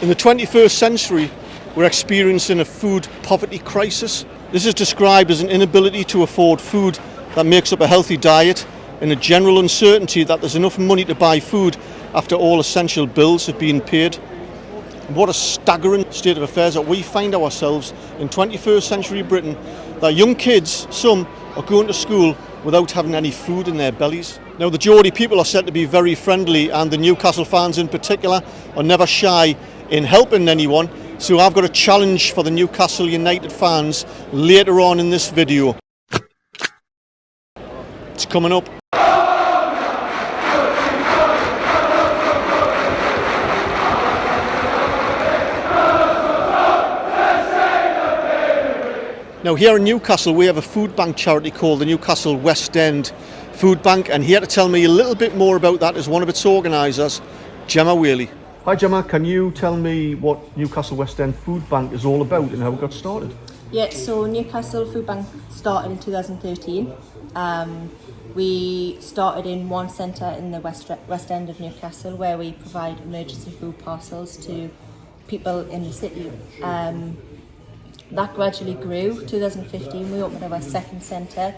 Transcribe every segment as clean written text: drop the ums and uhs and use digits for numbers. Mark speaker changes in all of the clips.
Speaker 1: In the 21st century, we're experiencing a food poverty crisis. This is described as an inability to afford food that makes up a healthy diet and a general uncertainty that there's enough money to buy food after all essential bills have been paid. And what a staggering state of affairs that we find ourselves in 21st century Britain, that young kids, some, are going to school without having any food in their bellies. Now, the Geordie people are said to be very friendly, and the Newcastle fans in particular are never shy in helping anyone. So I've got a challenge for the Newcastle United fans later on in this video. It's coming up. Now, here in Newcastle, we have a food bank charity called the Newcastle West End Food Bank, and here to tell me a little bit more about that is one of its organisers, Gemma Whaley. Hi Gemma, can you tell me what Newcastle West End Food Bank is all about and how it got started?
Speaker 2: Yeah, so Newcastle Food Bank started in 2013. We started in one centre in the West End of Newcastle where we provide emergency food parcels to people in the city. That gradually grew. 2015 we opened our second centre,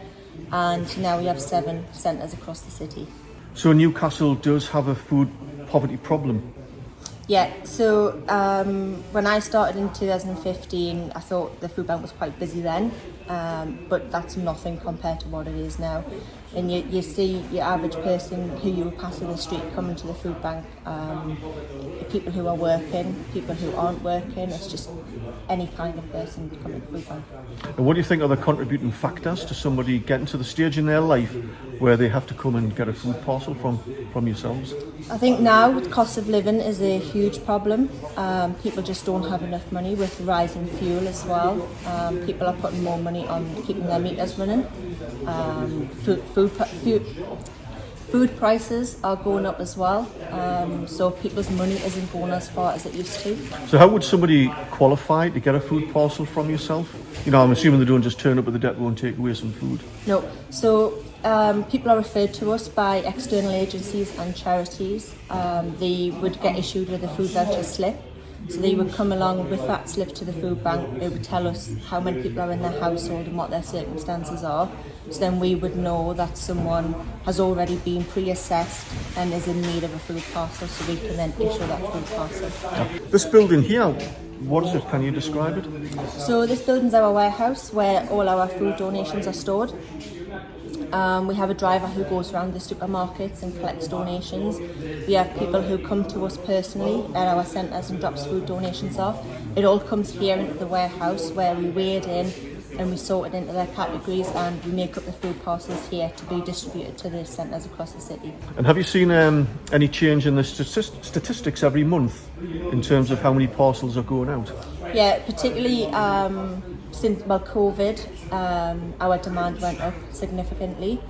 Speaker 2: and now we have 7 centres across the city.
Speaker 1: So Newcastle does have a food poverty problem?
Speaker 2: Yeah, so when I started in 2015, I thought the food bank was quite busy then, but that's nothing compared to what it is now. And you see your average person who you would pass in the street coming to the food bank, people who are working, people who aren't working, it's just any kind of person coming to the food bank.
Speaker 1: And what do you think are the contributing factors to somebody getting to the stage in their life where they have to come and get a food parcel from yourselves?
Speaker 2: I think now the cost of living is a huge problem. People just don't have enough money with rising fuel as well. People are putting more money on keeping their meters running. Food prices are going up as well, so people's money isn't going as far as it used to.
Speaker 1: So how would somebody qualify to get a food parcel from yourself? You know, I'm assuming they don't just turn up at the depot and take away some food.
Speaker 2: No, so people are referred to us by external agencies and charities. They would get issued with a food voucher slip. So they would come along with that slip to the food bank. They would tell us how many people are in their household and what their circumstances are. So then we would know that someone has already been pre-assessed and is in need of a food parcel, so we can then issue that food parcel.
Speaker 1: This building here, what is it? Can you describe it?
Speaker 2: So this building's our warehouse where all our food donations are stored. We have a driver who goes around the supermarkets and collects donations. We have people who come to us personally at our centres and drops food donations off. It all comes here into the warehouse where we weigh it in and we sort it into their categories, and we make up the food parcels here to be distributed to the centres across the city.
Speaker 1: And have you seen any change in the statistics every month in terms of how many parcels are going out?
Speaker 2: Yeah, particularly since COVID, our demand went up significantly.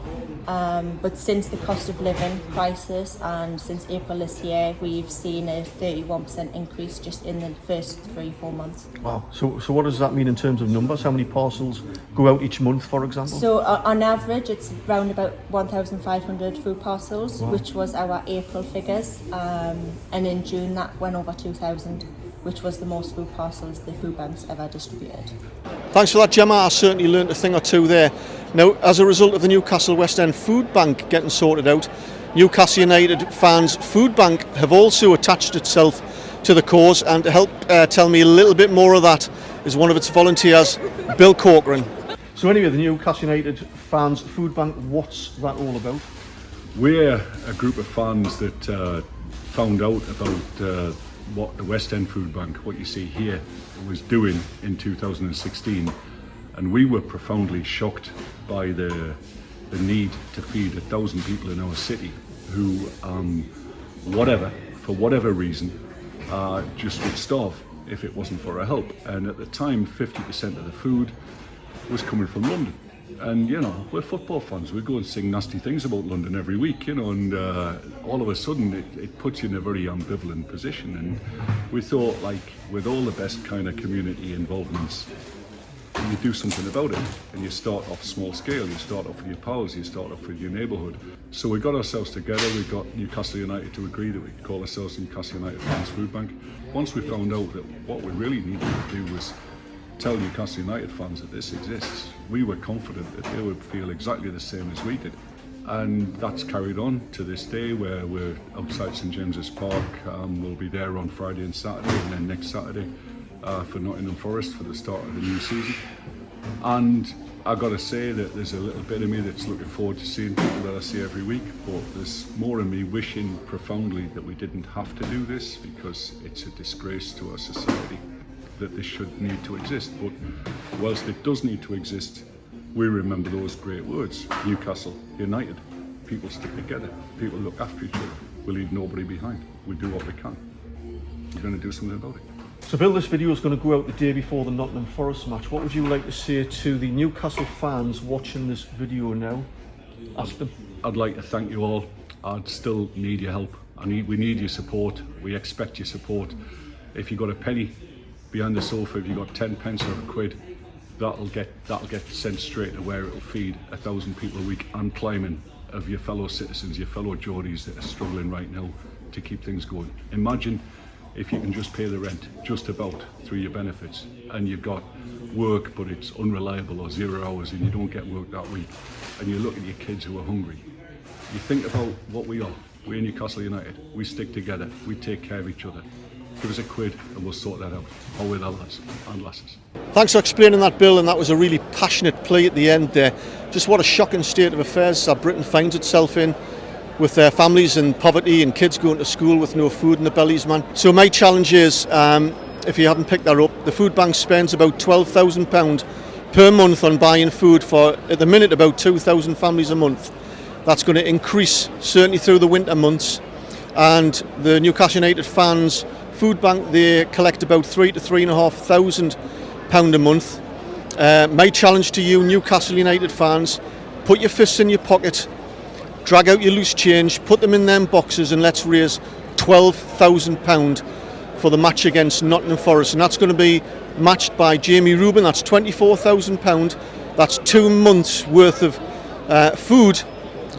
Speaker 2: But since the cost of living crisis and since April this year, we've seen a 31% increase just in the first 3-4 months.
Speaker 1: Wow. So what does that mean in terms of numbers? How many parcels go out each month, for example?
Speaker 2: So on average, it's around about 1,500 food parcels,
Speaker 1: wow,
Speaker 2: which was our April figures. And in June, that went over 2,000, which was the most food parcels the food banks ever distributed. Thanks
Speaker 1: for that, Gemma. I certainly learned a thing or two there. Now, as a result of the Newcastle West End Food Bank getting sorted out, Newcastle United fans Food Bank have also attached itself to the cause, and to help tell me a little bit more of that is one of its volunteers, Bill Corcoran. So anyway, the Newcastle United fans Food Bank, what's that all about?
Speaker 3: We're a group of fans that found out about what the West End Food Bank, what you see here, was doing in 2016, and we were profoundly shocked by the need to feed 1,000 people in our city who, for whatever reason, just would starve if it wasn't for our help. And at the time, 50% of the food was coming from London. And you know, we're football fans, we go and sing nasty things about London every week, you know, and all of a sudden it puts you in a very ambivalent position. And we thought, like, with all the best kind of community involvements, and you do something about it, and you start off small scale, you start off with your pals, you start off with your neighbourhood. So we got ourselves together, we got Newcastle United to agree that we could call ourselves Newcastle United Fans Food Bank. Once we found out that what we really needed to do was tell Newcastle United fans that this exists, we were confident that they would feel exactly the same as we did. And that's carried on to this day, where we're outside St James's Park. We'll be there on Friday and Saturday, and then next Saturday for Nottingham Forest for the start of the new season. And I've got to say that there's a little bit of me that's looking forward to seeing people that I see every week, but there's more of me wishing profoundly that we didn't have to do this, because it's a disgrace to our society that this should need to exist. But whilst it does need to exist, we remember those great words: Newcastle United. People stick together, people look after each other, we leave nobody behind, we do what we can. We're going to do something about it.
Speaker 1: So Bill, this video is going to go out the day before the Nottingham Forest match. What would you like to say to the Newcastle fans watching this video now? Ask them.
Speaker 3: I'd like to thank you all. I'd still need your help. We need your support. We expect your support. If you got a penny behind the sofa, if you got 10 pence or a quid, that'll get sent straight to where it'll feed 1,000 people a week and climbing of your fellow citizens, your fellow Geordies that are struggling right now to keep things going. Imagine if you can just pay the rent just about through your benefits, and you've got work but it's unreliable or 0 hours and you don't get work that week, and you look at your kids who are hungry. You think about what we are. We're Newcastle United. We stick together. We take care of each other. Give us a quid and we'll sort that out. Or with our lads and lasses.
Speaker 1: Thanks for explaining that, Bill, and that was a really passionate plea at the end there. Just what a shocking state of affairs that Britain finds itself in, with their families in poverty and kids going to school with no food in their bellies, man. So my challenge is, if you haven't picked that up, the food bank spends about £12,000 per month on buying food for, at the minute, about 2,000 families a month. That's going to increase certainly through the winter months. And the Newcastle United fans food bank, they collect about £3,000 to £3,500 a month. My challenge to you, Newcastle United fans, put your fists in your pocket, drag out your loose change, put them in them boxes, and let's raise £12,000 for the match against Nottingham Forest. And that's going to be matched by Jamie Rubin. That's £24,000. That's 2 months worth of food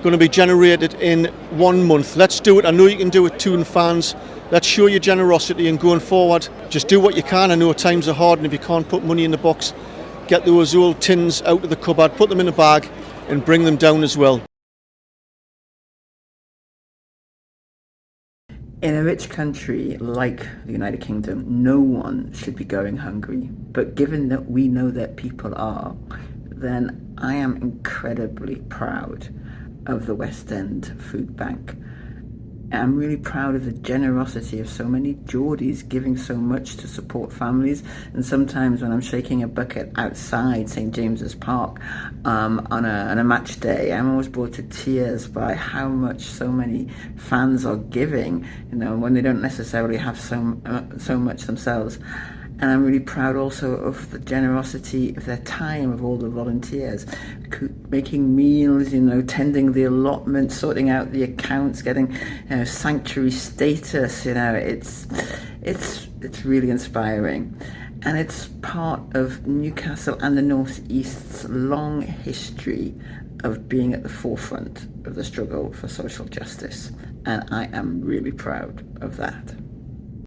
Speaker 1: going to be generated in 1 month. Let's do it. I know you can do it, Toon fans. Let's show your generosity, and going forward, just do what you can. I know times are hard, and if you can't put money in the box, get those old tins out of the cupboard, put them in a bag and bring them down as well.
Speaker 4: In a rich country like the United Kingdom, no one should be going hungry. But given that we know that people are, then I am incredibly proud of the West End Food Bank. I'm really proud of the generosity of so many Geordies giving so much to support families. And sometimes when I'm shaking a bucket outside St James's Park on a match day, I'm always brought to tears by how much so many fans are giving, when they don't necessarily have so much themselves. And I'm really proud also of the generosity of their time, of all the volunteers, making meals, tending the allotment, sorting out the accounts, getting sanctuary status. It's really inspiring. And it's part of Newcastle and the North East's long history of being at the forefront of the struggle for social justice. And I am really proud of that.